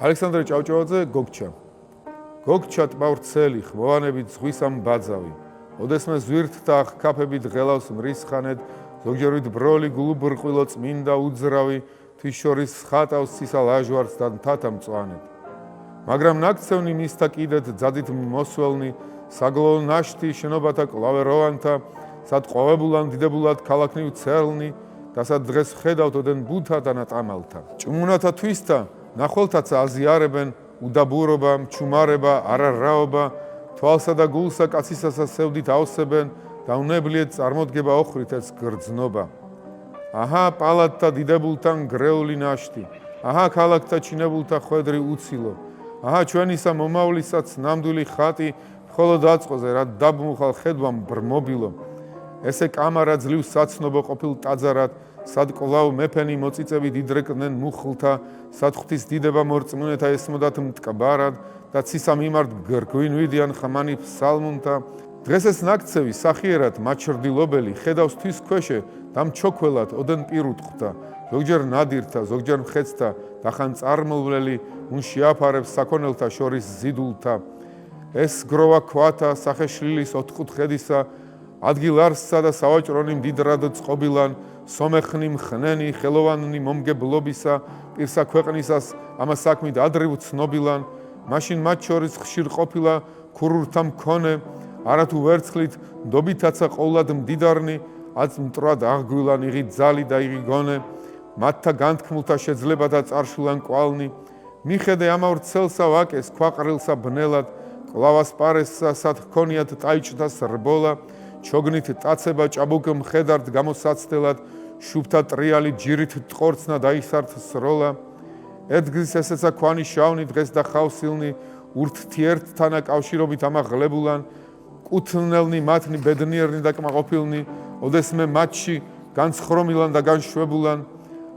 ალექსანდრე ჭავჭავაძე გოგჩა. გოგჩა ტბავრცელი, ხმოვანებით ზღვის ამ ბაძავი. ოდესმე ზვირთთა ახკაფებით ღელავს მრისხანეთ, ზოგჯერობით ბროლი გულუბრყვილო წმინდა უძრავი, თვის შორის ხატავს ცისა ლაჟვარდს და მთათა მწვანეთ. მაგრამ ნაქცევნი მისთა კიდეთ ძადით მოსველნი, საგლოვო ნაშთი შენობათა კლავეროვანთა, სად ყვავებულან დიდებულად ქალაქნივ ცელნი და სად დღეს ხედავთ ოდენ ბუთა და ნატამალთა. ჭმუნათა თვისთა ნახველთაცა აზიარებენ უდაბურობა, ჩუმარება, არარაობა, თვალსა და გულსა კაცისასა სევდით ავსებენ და უნებლიეთ წარმოდგება ოხრით ეს გრძნობა. აჰა პალატთა დიდებულთან გრეული ნაშთი, აჰა ქალაქთა ჩინებულთა ხვედრი უცილო, აჰა ჩვენისა მომავლისაც ნამდვილი ხატი მხოლოდ აწყოზე რა დაბმუხალ ხედვამ ბრმობილო. ესე კამარა ძლივ საცნობო ყოფილ ტაძარად, სად კლავ მეფენი მოწიწებით იდრეკდნენ მუხლთა, სად ღვთის დიდება მორწმუნეთა ესმოდათ მტკბარად და ცისა მიმართ გვინვიდიან ხმანი ფსალმუნთა. დღეს ეს ნაქცევი სახიერად მაჩრდილობელი ხედავს თვის ქვეშე და მჩოქველად ოდენ პირუტყვთა, ზოგჯერ ნადირთა, ზოგჯერ მხეცთა და ხან წარმოვლელი ուն შეაფარებს საქონელთა შორის ზიდულთა. ეს გროვა ქვათა სახეშლილის ოთხკუთხედისა, ადგილ არსსა და სავაჭრონი მდიდრად წყობილან, სომეხნი მხნენი ხელოვანი მომგებლობისა, პირსა ქვეყნისას ამა საქმით ადრივ ცნობილან, მაშინ მათ შორის ხშირ ყოფილა ქურურთა მქონე, არათუ ვერცხლით ნდობითაცა ყოვლად მდიდარნი, აც მტრად აღგვილან იღი ძალი და იღი გონე, მათთა განთქმულთა შეძლება და წარშულან კვალნი, მიხედე ამავ ვრცელსა ვაკეს ქვაყრილსა ბნელად, კლავას პარესსა სად ჰქონიათ ტაიჭთა სრბოლა, ჩოგნით ტაცება ჭაბუკ მხედართ გამოსაცდელად, შუბთა ტრიალი ჯირით ტყორცნა დაისართ სროლა. ედგრის ესეცა ქვანი შავნი დღეს და ხავსილნი, ურთთიერთთანა კავშირობით ამაღლებულან, კუთნელნი მათნი ბედნიერნი და კმაყოფილნი, ოდესმე მათში განცხრომილან და განშვებულან.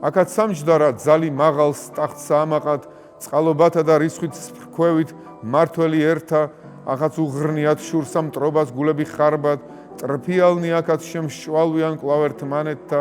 აქაც სამჯდარა ძალი მაღალს ტახტსა ამაყად, წყალობათა და რისხვით სფრქვევით მართველი ერთა, ახაც უღრნიათ შურსა მტრობას გულები ხარბად, ტრფიალნი აქაც შემშვალვიან კლავერთმანეთთა,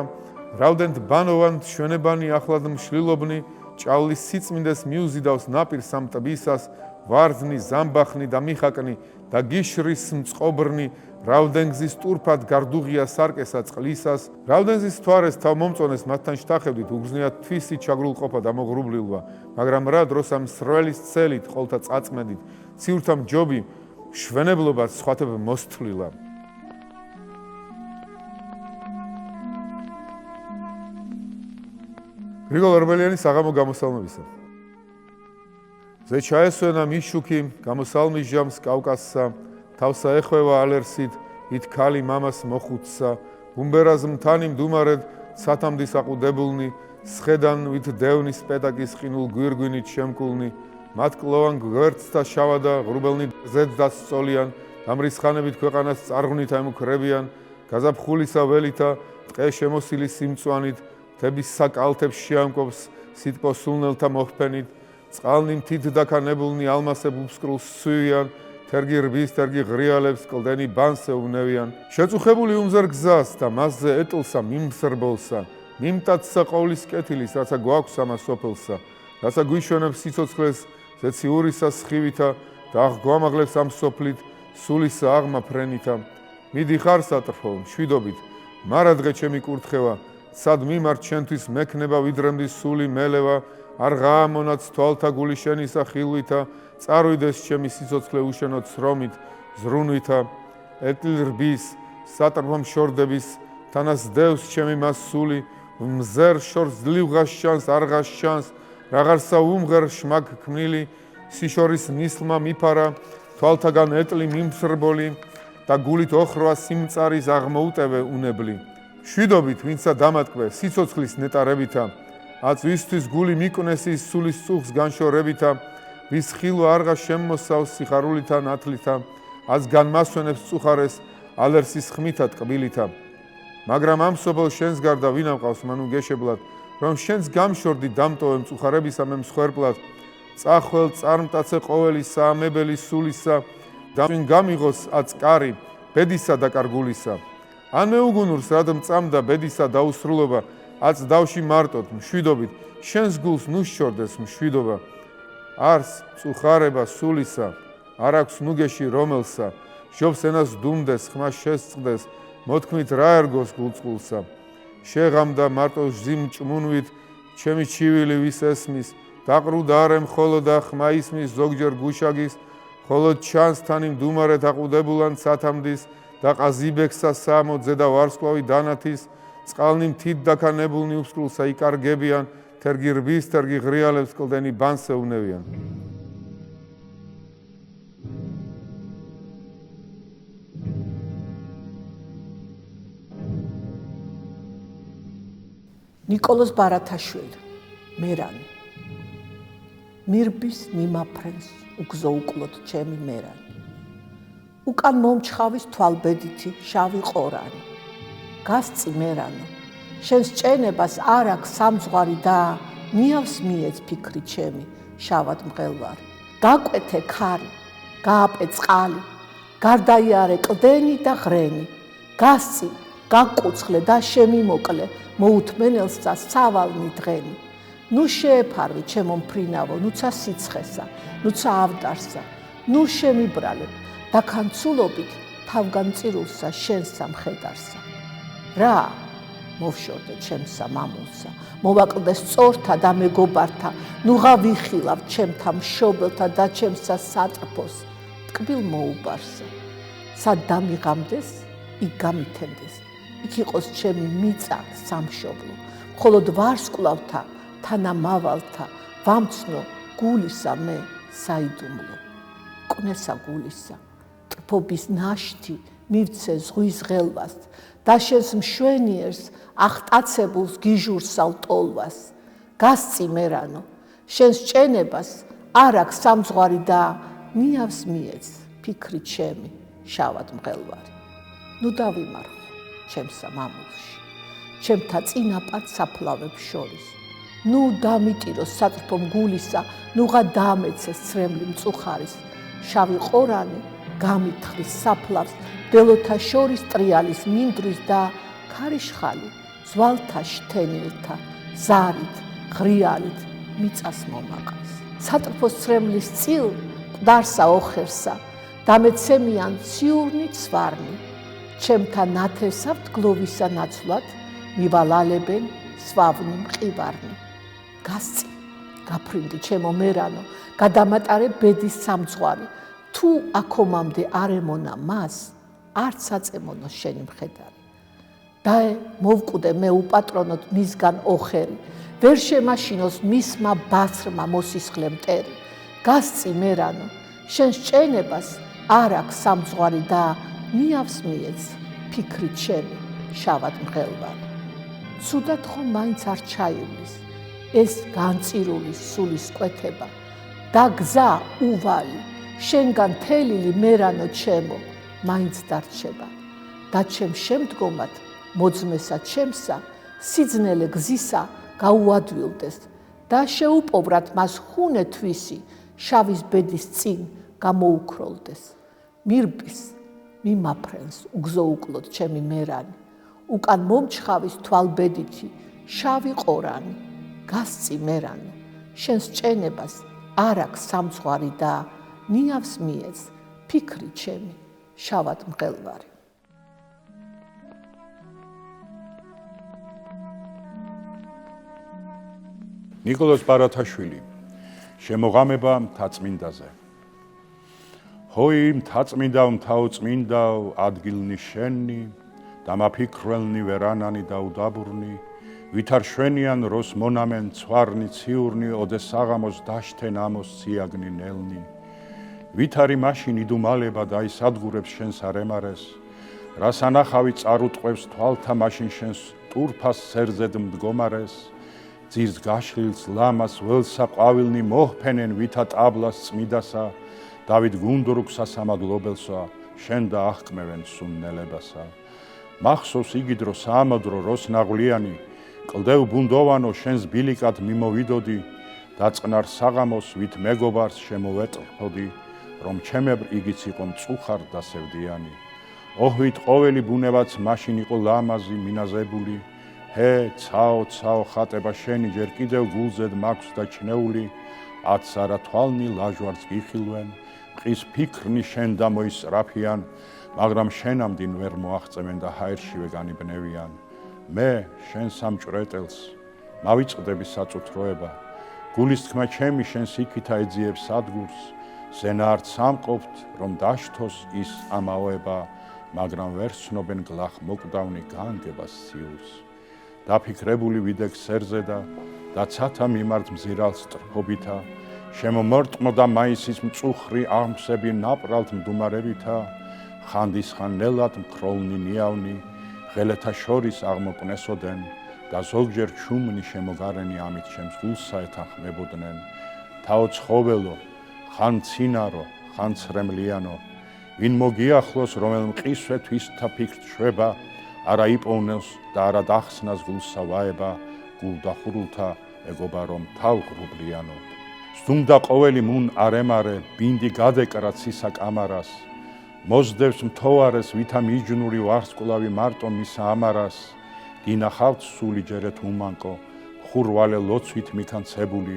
რავდენთ ბანოვან ჩვენებანი ახლად მშლილობნი, ჭავლის სიწმინდეს მიუზიდავს ნაპირს ამ ტბისას, ვარდნი, ზამბახნი და მიხაკნი და გიშრის მწყობრნი, რავდენგზის ტურფად გარდუღია სარკესა წყლისას, რავდენგზის თვარეს თავმომწონეს მათთან შთახედვით უგზნიათ თვისი ჩაგრულყოფა და მოღრუბლილვა, მაგრამ რა დროს ამ სრველის ცელით ყოლთა წაწმედით, ციურთა მჯობი შვენებლობად სხვათებ მოსთვლილა. გრიგოლ ორბელიანის საღამო გამოსალმებისა. ზე ჩაესვენა მიშუქი, გამოსალმის ჟამს კავკასსა, თავსა ეხვევა ალერსით, ით ქალი მამას მოხუცსა, ბუმბერაზ მთანი მდუმარედ, სათამდის აყუდებულნი, სხედან ვით დევნის პეტაკის ყინულ გვირგვინით შემკულნი, მათ კლოვან გვერდსთა შავა და ღრუბელნი ზედს დასწოლიან, დამრისხანებით ქვეყანას წარღვნით ემუქრებიან, გაზაფხულისა ველითა, ტყე შემოსილი სიმწვანით, თების საკალთებს შეამკობს სიტყვა სულნელთა მოჰფენით, წყალნი მთით დაქანებულნი ალმასებ უბსკრულს სვივიან, თერგი რბის, თერგი ღრიალებს, კლდენი ბანს ეუბნევიან. შეწუხებული უმზარ გზას და მასზე ეტლსა მიმსრბოლსა, მიმტაცსა ყოვლის კეთილის, რაცა გვაქვს ამა სოფელსა, რაცა გვიშვენებს სიცოცხლეს, ზეციურისა სხივითა და აღგვამაღლებს ამ სოფლით, სულისა აღმა ფრენითა. მიდიხარ სატრფო, მშვიდობით, მარადღე ჩემი კურთხევა, სად მიმართ შენთვის მექნება ვიდრემდი სული მელევა, არ გაამონაც თვალთა გული შენისა ხილვითა, წარვიდეს ჩემი სიცოცხლე უშენოდ სრომით, ზრუნვითა, ეტლ რბის, სატრფო მშორდების, თანას დევს ჩემი მას სული, მზერ შორს ძლივღას შანს, არღას შანს, რაღაცა უმღერ შმაგ ქმნილი, სიშორის ნისლმა მიფარა, თვალთაგან ეტლი მიმსრბოლი და გულით ოხრვა სიმწარის აღმოუტევე უნებლი. შვიდობით, ვინცა დამატკვე სიცოცხლის ნეტარებითა, აც ვისთვის გული მიკვნესის სულის წუხს განშორებითა, ვის ხილვა არღა შემმოსავს სიხარულითა ნათლითა, აც განმასვენებს წუხარეს ალერსის ხმითა ტკბილითა. მაგრამ ამ სოფელ შენს გარდა ვინ ამყავს მანუ გეშებლად, რომ შენს გამშორდი დამტოვე მწუხარებისა მე მსხვერპლად, წახვალ წარმტაცე ყოველი საამებელი სულისა, და ვინ გამიღოს აც კარი ბედისა და კარგულისა. ან მეუგუნურს რად მწამდა ბედისა დაუსრულობა, აც დავში მარტოდ მშვიდობით, შენს გულს ნუშჩორდეს მშვიდობა. არს წუხარება სულისა, არ აქვს ნუგეში რომელსა, შობს ენას დუმდეს, ხმას შესწყდეს, მოთქმით რა ერგოს გულწყულსა. შეღამდა მარტო ჟიმ ჭმუნვით, ჩემი ჩივილი ვის ესმის, დაყრუდა არემ ხოლო და ხმა ისმის ზოგჯერ გუშაგის, ხოლო ჩანს თანი მდუმარეთ აყუდებულან სათამდის, და ყაზიბექსა სამოძე და ვარსკვლავი დანათის, წყალნი მთით დაქანებულნი უსკრულსა იკარგებიან, თერგი რბის, თერგი ღრიალებს კლდენი ბანს ეუნევიან. ნიკოლოზ ბარათაშვილი, მერანი. მირბის მიმაფრენს უგზო უკლოდ ჩემი მერანი. უკან მომჩხავის თვალბედითი შავი ყორანი. გასწი მერანო, შენს ჭენებას არ აქვს სამძღვარი და ნიავს მიეც ფიქრი ჩემი შავად მღელვარი. გაკვეთე ქარი, გააპე წყალი, გარდაიარე კლდენი და ღრენი. გასწი, გაკუცხლე და შემიმოკლე, მოუთმენელსა სავალნი დღენი. ნუ შეეფარვი ჩემო მფრინავო, ნუცა სიცხესა, ნუცა ავდარსა, ნუ შემიბრალებ და ქანცულობით თავგანწირულსა შენსა მხედარსა. რა მოვშორდე ჩემსა მამულსა, მოვაკლდე სწორთა და მეგობართა, ნუღა ვიხილავ ჩემთა მშობელთა და ჩემსა სატრფოს, ტკბილ მოუბარსა. სად დამიღამდეს, იქ გამითენდეს, იქ იყოს ჩემი მიწა სამშობლო, მხოლოდ ვარსკვლავთა თანამავალთა ვამცნო გულისა მე საიდუმლო. კვნესა გულისა, ტრფობის ნაშთი მივცე ზღვის ღელვას და შენს მშვენიერს ახტაცებულს გიჟურსალ ტოლვას. გასწი მერანო, შენს ჭენებას არ აქვს სამძღვარი და ნიავს მიეც ფიქრი ჩემი შავად მღელვარი. ნუ დავიმარხო ჩემსა მამულში, ჩემთა წინაპად საფლავებს შორის. ნუ დამიტიროს სატრფო მგულისა, ნუღა დამეცეს ცრემლი მწუხარის. შავი ყორანი გამითხრის საფლავს, დელოთა შორის ტრიალის მინდვრის და ქარიშხალი ზვალთა შთენილთა ზარით, ღრიალით მიწას მომაყრის. სატრფოს ცრემლის წილ მკვდარსა ოხერსა, დამეცემიან ციურნი ცვარნი. ჩემთა ნათესავთ გლოვისა ნაცვლად, მივალალებენ სვავნი მყივარნი. გასწი, გაფრინდი ჩემო მერანო, გადამატარე ბედის სამძღვარი. თუ აქომამდე არ ემონა მას, არც აწემონო შენი მხედარი. დაე მოვკვდე მე უპატრონოდ მისგან ოხერი, ვერ შემაშინოს მისმა ბაცრმა მოსისხლე მტერი. გასწი მერანო, შენს ჭენებას არ აქვს სამძღვარი და ნიავს მიეც ფიქრი ჩემი შავად მღელვარი. ცუდად ხომ მაინც არ ჩაივლის ეს განწირული სულის კვეთება და გზა უვალი შენგან თელილი მერანო ჩემო მაინც დარჩება და ჩემ შემდგომად მოძმესა ჩემსა სიძნელე გზისა გაუადვილდეს და შეუპოვრად მას ხუნე თვისი შავის ბედის წინ გამოუქროლდეს. მირბის მიმაფრენს უგზო უკლოდ ჩემი მერანი, უკან მომჩხავის თვალბედითი შავი ყორანი. გასწი მერანო, შენს ჭენებას არ აქვს სამძღვარი და ნიავს მიეც ფიქრი ჩემი შავად მღელვარი. ნიკოლოზ ბარათაშვილი, შემოღამება მთაწმინდაზე. ჰოი მთაწმინდავ მთაოწმინდავ ადგილნი შენი, დამაფიქრველნი ვერანანი და უდაბურნი, ვითარ შვენიან როს მონამენ ცვარნი ციურნი, ოდე საღამოს დაშთენ ამოს ციაგნი ნელნი. ვითარი მაშინ იდუმალება და ის ადგურებს შენს არემარეს, რას ანახავი წარუტყვევს თვალთა მაშინ შენს ტურფას სერზედ მდგომარეს, ძირს გაშლილს ლამას ველსა ყვავილნი მოჰფენენ ვითა ტაბლას წმიდასა, დავით გუნდრუქსა სამადლობელსა, შენ და აღკმევენ სუნნელებასა. მახსოვს იგი დრო საამადრო როს ნაღვლიანი, კლდევ ბუნდოვანო შენს ბილიკად მიმოვიდოდი, დაწყნარ საღამოს ვით მეგობარს შემოვეტრფოდი, რომ ჩემებრ იგიც იყო მწუხარ დასევდიანი. ოჰვით ყოველი ბუნებაც მაშინ იყო ლამაზი მინაზებული, ჰე ცაო ცაო ხატება შენი ჯერ კიდევ გულზედ მაქვს და ჩნეული, აცარა თვალნი ლაჟვარს გიხილვენ, ყის ფიქრნი შენ და მოისწრაფიან, მაგრამ შენამდინ ვერ მოაღწევენ და ჰაერშივე განიბნევიან. მე შენ სამჭრეტელს მავიწყდები საწუთროება, გულის თქმა ჩემი შენს იქითა ეძიებს სადგურს, ზენა არც სამყოფთ, რომ დაშთოს ის ამაოება, მაგრამ ვერ ცნობენ გლახ მოკვდავნი გაანგებას ციურს. დაფიქრებული ვიდექ სერზე და ცათა მიმართ მზირალ სტრფობითა, შემომორტყმოდა მაისის მწუხრი აღმსები ნაპრალთ მდუმარევითა, ხანდისხან ნელად მქროლნი ნიავნი, ღელეთა შორის აღმოკნესოდენ და ზოგჯერ ჩუმნი შემოგარენი ამით ჩემს გულსა ეთანხმებოდნენ. თაო ცხოველო, ხან მცინარო, ხან ცრემლიანო, ვინ მოგიახლოს, რომელ მყისვე თვისთა ფიქრთ შვება, არა იპოვნოს და არა დახსნას გულსა ვაება, გულდახურულთა ეგობა რომ თავ ღრუბლიანო. ზუმდა ყოველი მუნ არემარე, ბინდი გადეკრა ცისა კამარას, მოსდევს მთოვარეს ვითა მიჯნური ვარსკვლავი მარტო მისა ამარას, გინახავთ სული ჯერეთ უმანკო, ხურვალე ლოცვით მიქანცებული,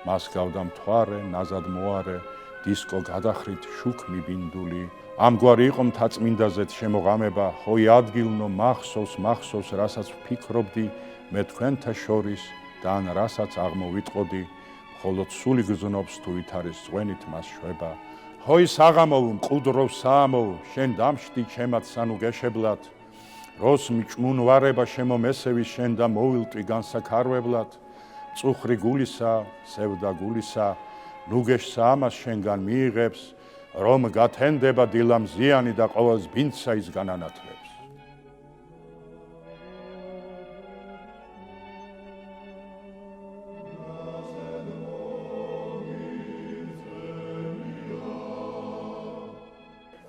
მას გავდა მთვარე, ნაზად მოარე, დისკო გადახრით შუქმი ბინდული. ამგვარი იყო მთაწმინდაზეთ შემოღამება, ჰოი ადგილნო მახსოვს, რასაც ვფიქრობდი, მე თქვენთა შორის და ან რასაც აღმოვიტყოდი, მხოლოდ სული გზნობს თუ ით არის წვენით მას შვება. ჰოი საღამოვ, მყუდროვ საამოვ, შენ დამშტი ჩემად სანუ გეშებლად, როს მჭმუნ ვარება შემომესევის შენ და მოვილტვი განსაქარვებლად, წუხრი გულისა, სევდა გულისა, ნუგეშსა ამას შენგან მიიღებს, რომ გათენდება დილა მზიანი და ყოველს ბინდსა ის განანათლებს.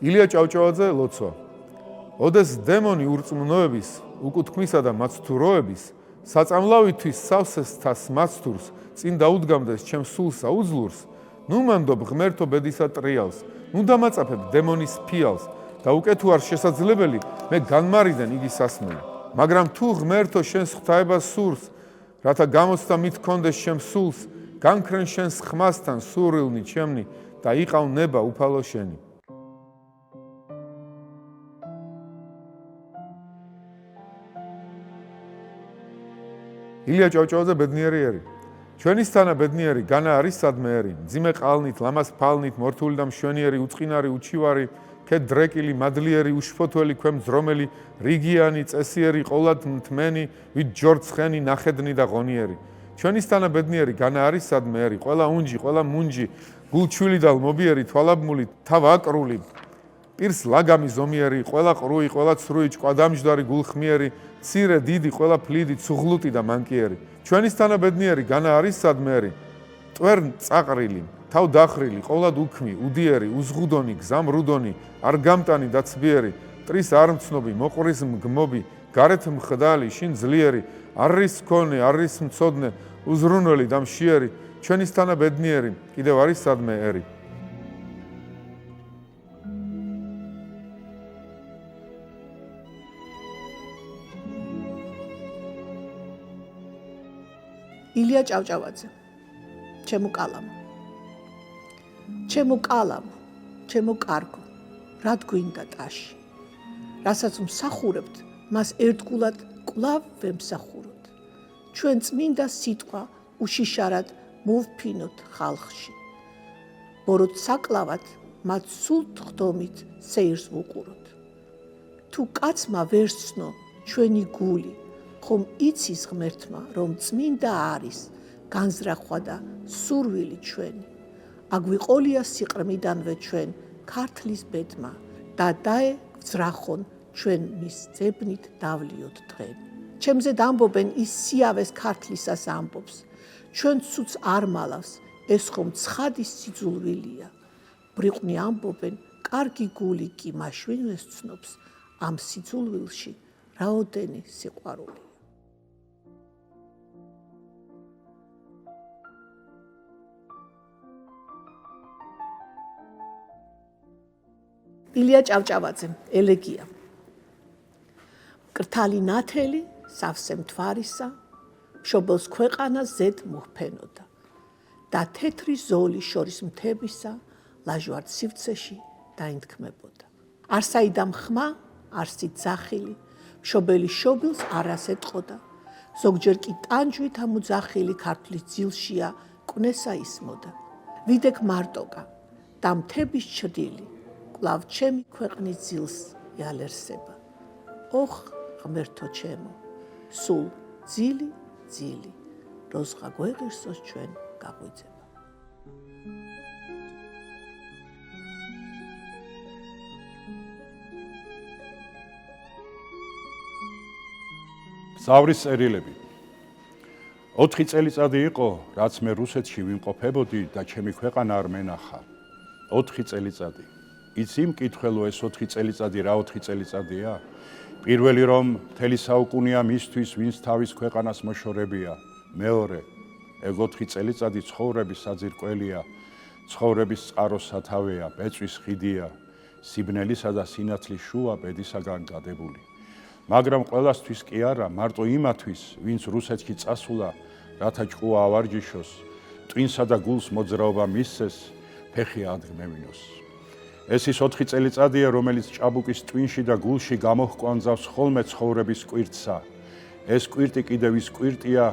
ილია ჭავჭავაძე ლოცვა. ოდეს დემონი ურწმუნოების, უკუთქმისა და მაცთუროების, საწამლავითთვის სავსეს თას მაცთურს, წინ დაუდგამდეს ჩემ სულსა უძლურს, ნუ მანდობ ღმერთო ბედისა ტრიალს, ნუ დამაწაფებ დემონის ფიალს და უკვე თუ არ შესაძლებელი, მე განმარიდან იგი სასმელი. მაგრამ თუ ღმერთო შენს ღვთაებას სურს, რათა გამოცდა მithქონდეს ჩემ სულს, განქრენ შენს ხმასთან სურილნი ჩემნი და იყავ ნება უფალო შენი. ილია ჭავჭავაძე ბედნიერი ერი. ჩვენისთანა ბედნიერი განა არის სადმე ერი, მძიმე ყალნით, ლამას ფალნით, მორთული და მშვენიერი, უწყინარი, უჩივარი, ქედ დრეკილი, მადლიერი, უშფოთველი, ქვემძრომელი, რიგიანი, წესიერი, ყოლად მთმენი, ვით ჯორცხენი, ნახედნი და ღონიერი. ჩვენისთანა ბედნიერი განა არის სადმე ერი, ყველა უნჯი, ყველა მუნჯი, გულჩვილი და ლმობიერი, თვალაბმული, თავ აკრული, პირს ლაგამი ზომიერი, ყველა ყრუი, ყველა ცრუი, ჭკვადამჯდარი, გულხმიერი, ცირე, დიდი, ყველა ფლიდი, ცუღლუტი და მანკიერი. ჩვენისთანა ბედნიერი განა არის სადმერი, ტვერ წაყრილი, თავ დახრილი, ყოვლად უქმი, უდიერი, უზღუდონი, გზამრუდონი, არ გამტანი და ცბიერი, ტრის არ მცნობი, მოყრის მგმობი, გარეთ მხდალი, შინ ძლიერი, არის მქონე, არის მცოდნე, უზრუნველი და მშიერი, ჩვენისთანა ბედნიერი, კიდევ არის სადმე ერი. ილია ჭავჭავაძე. ჩემო კალამო. ჩემო კალამო, ჩემო კარგო, რად გვინდა ტაში. რასაც მსახურებთ, მას ერთგულად კვლავ ვემსახუროთ. ჩვენ წმინდა სიტყვა უშიშარად მოვფინოთ ხალხში. ბოროტ საკლავად მათ სულ თხდომით სეირს ვუყუროთ. თუ კაცმა ვერ სცნო ჩვენი გული, ხომ იცის ღმერთმა, რომ წმინდა არის განზრახვა და სურვილი ჩვენი. აგვიყოლია სიყრმიდანვე ჩვენ ქართლის ბედმა და დაე გძრახონ ჩვენ მის ძებნით დავლიოთ დღენი. ჩემზე დამბობენ ის სიავეს ქართლისას ამბობს. ჩვენ ცუც არ მალავს, ეს ხომ ცხადის სიძულვილია. ბრიყვნი ამბობენ, კარგი გული კი მაშვენვე სცნობს, ამ სიძულვილში რაოდენი სიყვარული. ილია ჭავჭავაძე, ელეგია. მკრთალი ნათელი, სავსე მთვარისა, მშობელს ქვეყანა ზედ მოჰფენოდა. და თეთრი ზოლის შორის მთებისა ლაჟვარდ სივრცეში დაინთქმებოდა. არსაიდამ ხმა, არსით ზახილი, მშობელი შობილს არას ეტყოდა, ზოგჯერ კი ტანჯვით ამოძახილი ქართლის ძილშია კვნესა ისმოდა. ვიდექ მარტოკა და მთების ჩრდილი, კვლავ ჩემი ქვეყნის ძილს იალერსება. ოხ, ღმერთო ჩემო, სულ ძილი, ძილი, როზღა გვეღირსოს ჩვენ გაღვიძება. ზავრის წერილები. 4 წელიწადი იყო, რაც მე რუსეთში ვიმყოფებოდი და ჩემი ქვეყანა არ მენახა. 4 წელიწადი. იცი მკითხველო ეს 4 წელიწადი რა 4 წელიწადია? პირველი რომ მთელი საუკუნეა მისთვის, ვინც თავის ქვეყანას მოშორებია. მეორე, ეგ 4 წელიწადი ცხოვრების საძირკველია, ცხოვრების წყაროს სათავეა, ბეწვის ხიდია, სიბნელისა და სინათლის შუა ბედისაგან გადებული. მაგრამ ყველასთვის კი არა, მარტო იმათვის, ვინც რუსეთში წასულა, რათა ჭკუა ავარჯიშოს, ტვინსა და გულს მოძრაობა მისცეს, ფეხი ადგმევინოს. ეს ის 4 წელიწადია, რომელიც ჭაბუკის ტვინში და გულში გამოჰკვანძავს ხოლმე ცხოვრების კვირტსა. ეს კვირტი კიდევ ის კვირტია,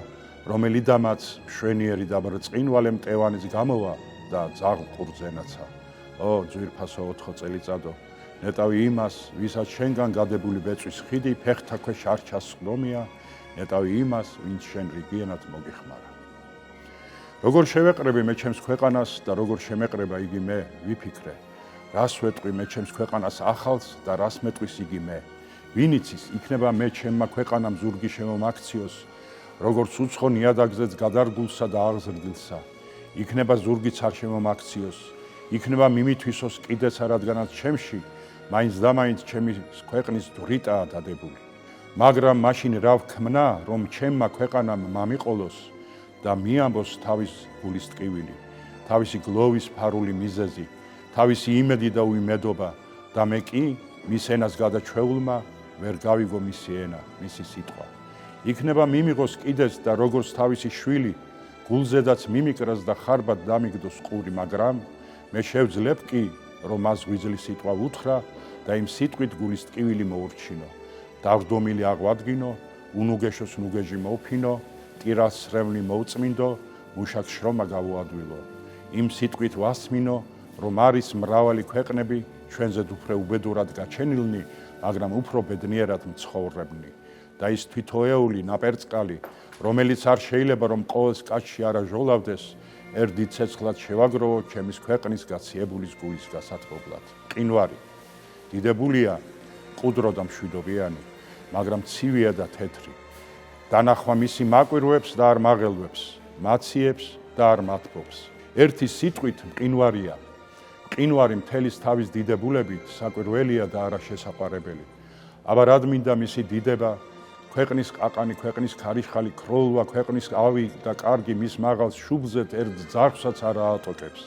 რომელიდამაც მშვენიერი და ბრწყინვალე მტევანის გამოვა და ძაღლყურძენაცა. ო, ძვირფასო 4 წელიწადო, ნეტავი იმას, ვისაც შენგან გადებული ბეწვის ხიდი ფეხთა ქვეშ არ ჩასხდომია, ნეტავი იმას, ვინც შენ რიგიანად მოგიხმარა. როგორ შევეყრები მე ჩემს ქვეყანას და როგორ შემეყრება იგი მე, ვიფიქრე. რას ვეტყვი მე ჩემს ქვეყანას ახალს და რას მეტყვის იგი მე. ვინ იცის, იქნება მე ჩემმა ქვეყანამ ზურგი შემომაქციოს, როგორც უცხო ნიადაგზეც გადარგულსა და აღზრდილსა. იქნება ზურგიც არ შემომაქციოს, იქნება მიმითვისოს კიდეც რადგანაც ჩემში მაინც და მაინც ჩემი ქვეყნის დრიტაა დადებული. მაგრამ მაშინ რა ვქმნა, რომ ჩემმა ქვეყანამ მამიყოლოს და მიამბოს თავის გულის ტკივილი, თავისი გლოვის ფარული მიზეზი, თავისი იმედი და უიმედობა და მე კი მის ენას გადაჩვეულმა ვერ გავიგო მისი ენა, მისი სიტყვა. იქნება მიმიღოს კიდეც და როგორც თავისი შვილი, გულზედაც მიმიკრას და ხარბად დამიგდოს ყური, მაგრამ მე შევძლებ კი, რომ მას ღვიძლი სიტყვა უთხრა და იმ სიტყვით გულის ტკივილი მოურჩინო. დავრდომილი აღვადგინო, უნუგეშოს ნუგეჟი მოვფინო, ტირას სრემლი მოუწმინდო, მუშაკ შრომა გავუადვილო. იმ სიტყვით ვასმინო, რომ არის მრავალი ქვეყნები ჩვენზედ უფრო უბედურად გაჩენილნი, მაგრამ უფრო ბედნიერად მცხოვრებნი. და ის თვითოეული ნაპერწკალი, რომელიც არ შეიძლება რომ ყოველს კაცში არ აჟოლავდეს, ერთ დიდ ცეცხლად შევაგროვო ჩემის ქვეყნის გაციებულის გულის გასათბობლად. მყინვარი დიდებულია, მყუდრო და მშვიდობიანი, მაგრამ ცივია და თეთრი. დანახვა მისი მაკვირვებს და არ მაღელვებს, მაციებს და არ მათბობს. ერთი სიტყვით მყინვარია. მყინვარი მთელის თავის დიდებულებით საკვირველია და არა შესაყარებელი. აბა რად მინდა მისი დიდება, ქვეყნის ყაყანი, ქვეყნის ქარიშხალი, ქროლვა, ქვეყნის ავი და კარგი მის მაღალ შუბლზეთ ერთ ძარღვსაც არ აატოკებს.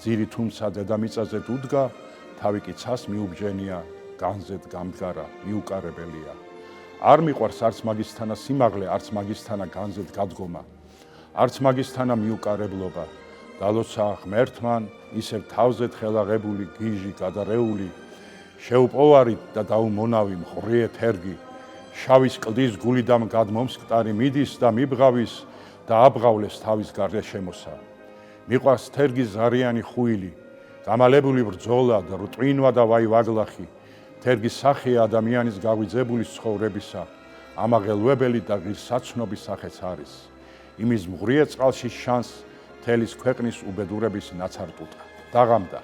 ძირი თუმცა დედამიწაზე უდგა, თავი კი ცას მიუბჯენია, განზედ გამდგარა, მიუკარებელია. არ მიყვარს არც მაგისთანა სიმაღლე, არც მაგისთანა განზედ გადგომა, არც მაგისთანა მიუკარებლობა. დალოცა ღმერთმან, ისევ თავზეთ ხელაღებული, გიჟი, გადარეული, შეუპოვარი და დაუმონავი მყრიე თერგი, შავის კლდის გულიდამ გადმომსკტარი მიდის და მიბღავის და აბღავლეს თავის გარდაშემოსა. მიყვარს თერგის ზარიანი ხუილი, გამალებული ბრძოლა და რტვინვა და ვაი-ვაგლახი, თერგის სახეა ადამიანის გაღვიძებული ცხოვრებისა, ამაღელვებელი და ღირსაცნობის სახეც არის. იმის მღრიე წყალში შანს თელის ქვეყნის უბედურების ნაცარტუტა. დაღამდა.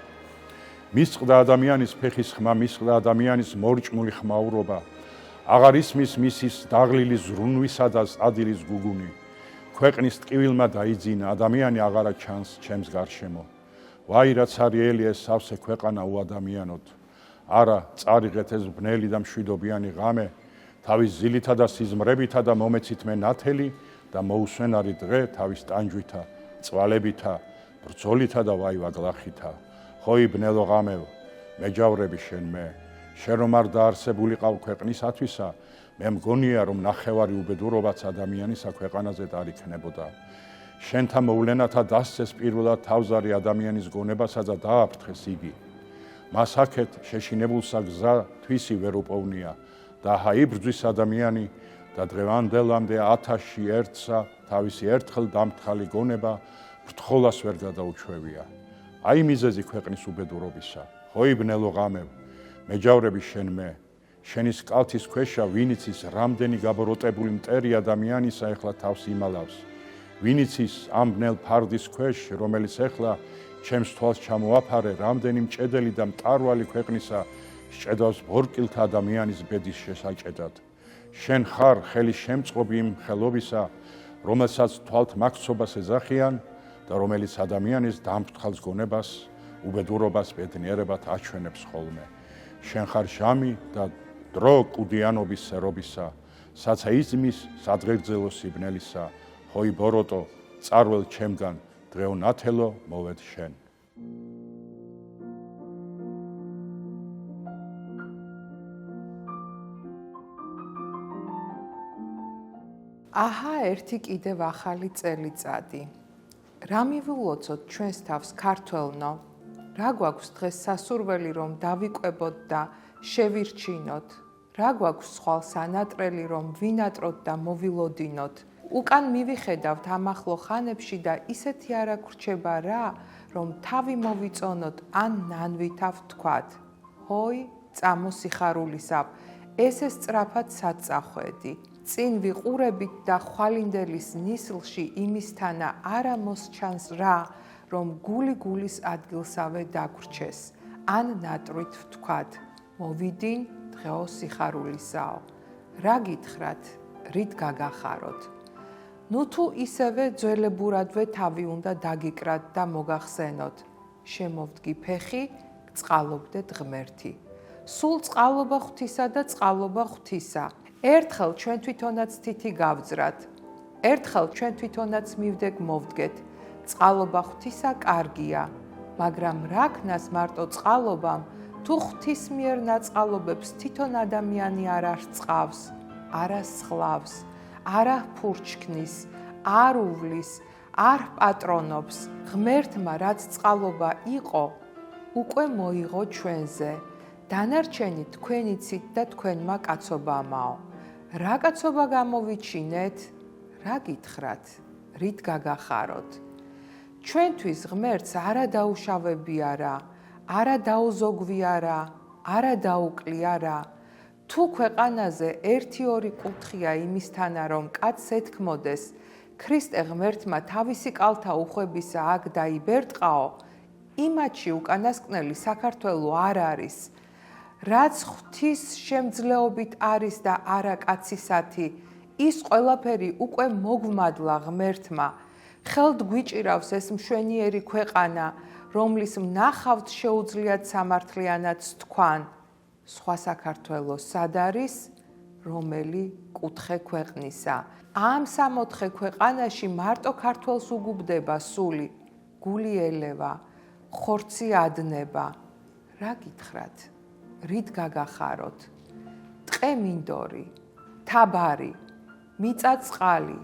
მისწყდა ადამიანის ფეხის ხმა, მისწყდა ადამიანის მორჭმული ხმაურობა. აღარ ისმის მისის დაღლილი ზრუნვისა და ადილის გუგუნი. ქვეყნის ტკივილმა დაიძინა, ადამიანი აღარა ჩანს ჩემს გარშემო. ვაი რაც არიელია ეს სავსე ქვეყანა უადამიანოდ. არა წარიღეთ ეს ბნელი და მშვიდობიანი ღამე, თავის ზილითა და სიზმრებითა და მომეცით მე ნათელი და მოუსვენარი დღე თავის ტანჯვითა, წვალებითა, ბრძოლითა და ვაი-ვაგლახითა. ხოი ბნელო ღამევ, მეჯავრები შენ მე, შენ რომ არ დაარსებულიყავ ქვეყნისათვისა, მე მგონია რომ ნახევარი უბედურობაც ადამიანისა ქვეყანაზე არ იქნებოდა. შენთა მოვლენათა დასცეს პირველად თავზარი ადამიანის გონებასა და დააფრთხეს იგი. მას აქეთ შეშინებულსა გზა თვისი ვერ უპოვნია და აიბრძვის ადამიანი და დღევანდელამდე 1000-ში ერთსა თავისი ერთხელ დამთხალი გონება ფრთხოლას ვერ გადაუჩვევია. აი მიზეზი ქვეყნის უბედურობისა. ჰოი ბნელო ღამევ, მეჯავრები შენ მე, შენის კალთის ქვეშა ვინიც ის რამდენი გაბოროტებული მტერი ადამიანისა ეხლა თავს იმალავს. ვინიც ის ამ ბნელ ფარდის ქვეშ, რომელიც ეხლა ჩემს თვალს ჩამოაფარე, რამდენი მჭედელი და მტარვალი ქვეყნისა სჭედავს ბორკილთა ადამიანის ბედის შესაჭედად. შენ ხარ ხელის შემწყობი იმ ხელობისა, რომელსაც თვალთ მაქცობას ეძახიან და რომელიც ადამიანის დამფრთხალს გონებას, უბედურობას, ბედნიერებად აჩვენებს ხოლმე. შენ ხარ ჟამი და დრო კუდიანობის სერობისა, საცაიზმის სადღეგრძელო სიბნელისა, ჰოი ბოროტო, წარველ ჩემგან, დღეო ნათელო მოვედ შენ. აჰა, ერთი კიდევ ახალი წელიწადი. რა მივულოცოთ ჩვენს თავს ქართველნო? რა გვაქვს დღეს სასურველი რომ დავიკვებოთ და შევირჩინოთ? რა გვაქვს ხვალ სანატრელი რომ ვინატროთ და მოვილოდინოთ? უკან მივიხედავთ ამახლო ხანებში და ისეთი არა გვრჩება რა, რომ თავი მოვიწონოთ ან ნანვითავ თქვათ. ჰოი, წამოსიხარულისავ, ესე სწრაფად საწახვედი. წინ ვიყურებით და ხვალინდელის ნისლში იმისთანა არა მოსჩანს რა, რომ გული გულის ადგილსავე დაგვრჩეს, ან ნატრვით ვთქვათ, მოვი딘 დღეო სიხარულისაო. რა გითხრათ, რით გაგახაროთ? ნუ თუ ისევე ძველებურადვე თავი უნდა დაგიკრათ და მოგახსენოთ, შემოვდგი ფეხი, წყალობდეთ ღმერთი. სულ წყალობა ღვთისა და წყალობა ღვთისა. ერთხელ ჩვენ თვითონაც თითი გავძრათ, ერთხელ ჩვენ თვითონაც მივდეთ მოვდგეთ. წყალობა ღვთისა კარგია, მაგრამ რა ქნას მარტო წყალობამ, თუ ღვთის მიერ ნაწყალობებს თვითონ ადამიანი არ არწყავს, არ ასხლავს, არ ფურჩქნის, არ უვლის, არ პატრონობს. ღმერთმა რაც წყალობა იყო, უკვე მოიღო ჩვენზე. დანარჩენი თქვენიცით და თქვენმა კაცობამაო. რა კაცობა გამოვიჩინეთ? რა გითხრათ? რით გაგახაროთ? ჩვენთვის ღმერთს არა დაუშავებია რა, არა დაუზოგვია რა, არა დაუკლია რა. თუ ქვეყანაზე 1-2 კუთხია იმისთანა რომ კაცს ეთქმოდეს, ქრისტე ღმერთმა თავისი კალთა უხვებისა აქ დაიბერტყაო, იმათში უკანასკნელი საქართველო არ არის. რაც ღვთის შემძლეობით არის და არა კაცისათი, ის ყველაფერი უკვე მოგვმადლა ღმერთმა. ხელთ გვიჭირავს ეს მშვენიერი ქვეყანა, რომლის მნახავთ შეუძლიათ სამართლიანად თქვან. სხვა საქართველო სად არის, რომელი კუთხე ქვეყნისა. ამ 64 ქვეყანაში მარტო ქართველს უგუბდება სული, გული ელევა, ხორცი ადნება. რა გითხრათ? რით გაგახაროთ? ტყე მინდორი, თაბარი, მიწა წყალი,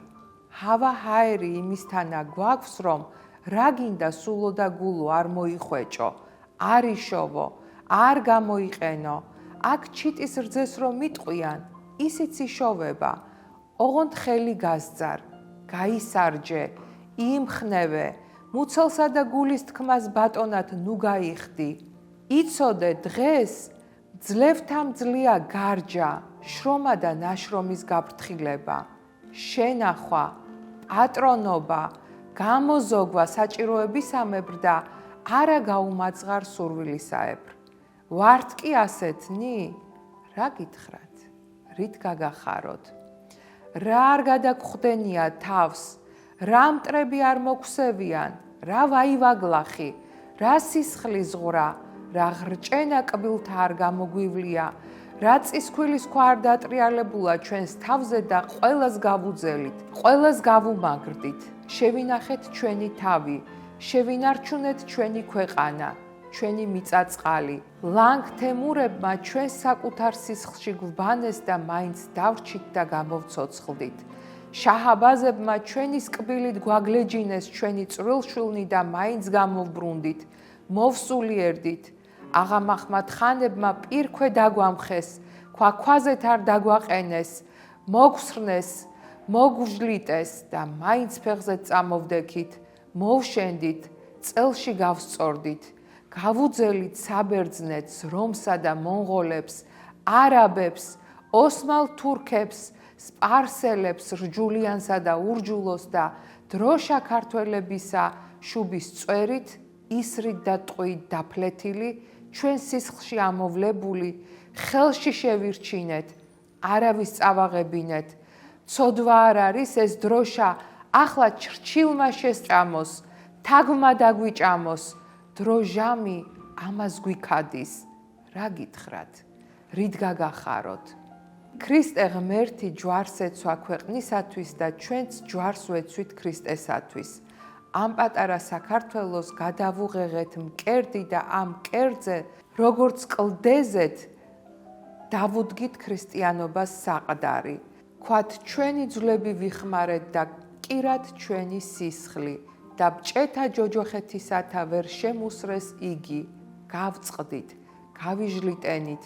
ჰავა ჰაერი იმისთანა გვაქვს რომ რა გინდა სულო და გულო არ მოიხვეჭო, არ იშოვო, არ გამოიყენო. აქ ჩიტის რძეს რომ მიტყვიან, ისიც იშოვება. ოღონდ ხელი გასძარ, გაისარჯე, იმხნევე, მუცელსა და გულის თქმას ბატონად ნუ გაიხდი. იცოდე დღეს ძლევთამძლია გარჯა, შრომა და ნაშრომის გაფრთხილება. შენახვა, პატრონობა, გამოზოგვა საჭიროებისამებრ და არა გაუმაძღარ სურვილისაებრ. ვართ კი ასეთნი? რა გითხრათ? რით გაგახაროთ? რა არ გადაგხვდენია თავს? რა მტრები არ მოგვსევიან? რა ვაივაგლახი? რა სისხლი ზღვრა? რა ღრჭენა კბილთა არ გამოგვივლია? რა წისქვილის ქვა არ დატრიალებულა ჩვენს თავზე და ყველას გავუძელით, ყველას გავუმაგრდით. შევინახეთ ჩვენი თავი, შევინარჩუნეთ ჩვენი ქვეყანა, ჩვენი მიწაწყალი. ლანგთემურებმა ჩვენ საკუთარ სისხლში გვბანეს და მაინც დავრჩით და გამოვცოცხლდით. შაჰაბაზებმა ჩვენის კბილით გვაგლეჯინეს ჩვენი წვრილშვილნი და მაინც გამოვბრუნდით, მოვსულიერდით. აღამაჰმად ხანებმა პირქვე დაგვამხეს, ქვაქვაზეთ არ დაგვაყენეს, მოგვსრნეს, მოგვჟლიტეს და მაინც ფეხზე წამოვდექით, მოვშენდით, წელში გავსწორდით, გავუძელით საბერძნეთს, რომსა და მონღოლებს, არაბებს, ოსმალ თურქებს, სპარსელებს, რჯულიანსა და ურჯულოს და დროშა ქართველებისა შუბის წვერით, ისრით და ტყვით დაფლეთილი, ჩვენ სისხლში ამოვლებული, ხელში შევირჩინეთ, არავის წავაღებინეთ. ცოდვა არ არის ეს დროშა, ახლა ჩრჩილმა შესწამოს, თაგვმა დაგვიჭამოს, დროჟამი ამას გვიქადის. რა გითხრათ? რით გაგახაროთ? ქრისტე ღმერთი ჯვარს ეცვა ქვეყნისათვის და ჩვენც ჯვარს ვეცვით ქრისტესათვის. ამ პატარა საქართველოს გადავუღեղეთ მკერდი და ამ მკერდზე, როგორც კლდეზეთ, დავუდგით ქრისტიანობას საყდარი. ქვათ ჩვენი ძვლები ვიხმარეთ და კირათ ჩვენი სისხლი და ბჭეთა ჯოჯოხეთისათა ვერ შემუსრეს იგი. გავწყდით, გავიჟლიტენით,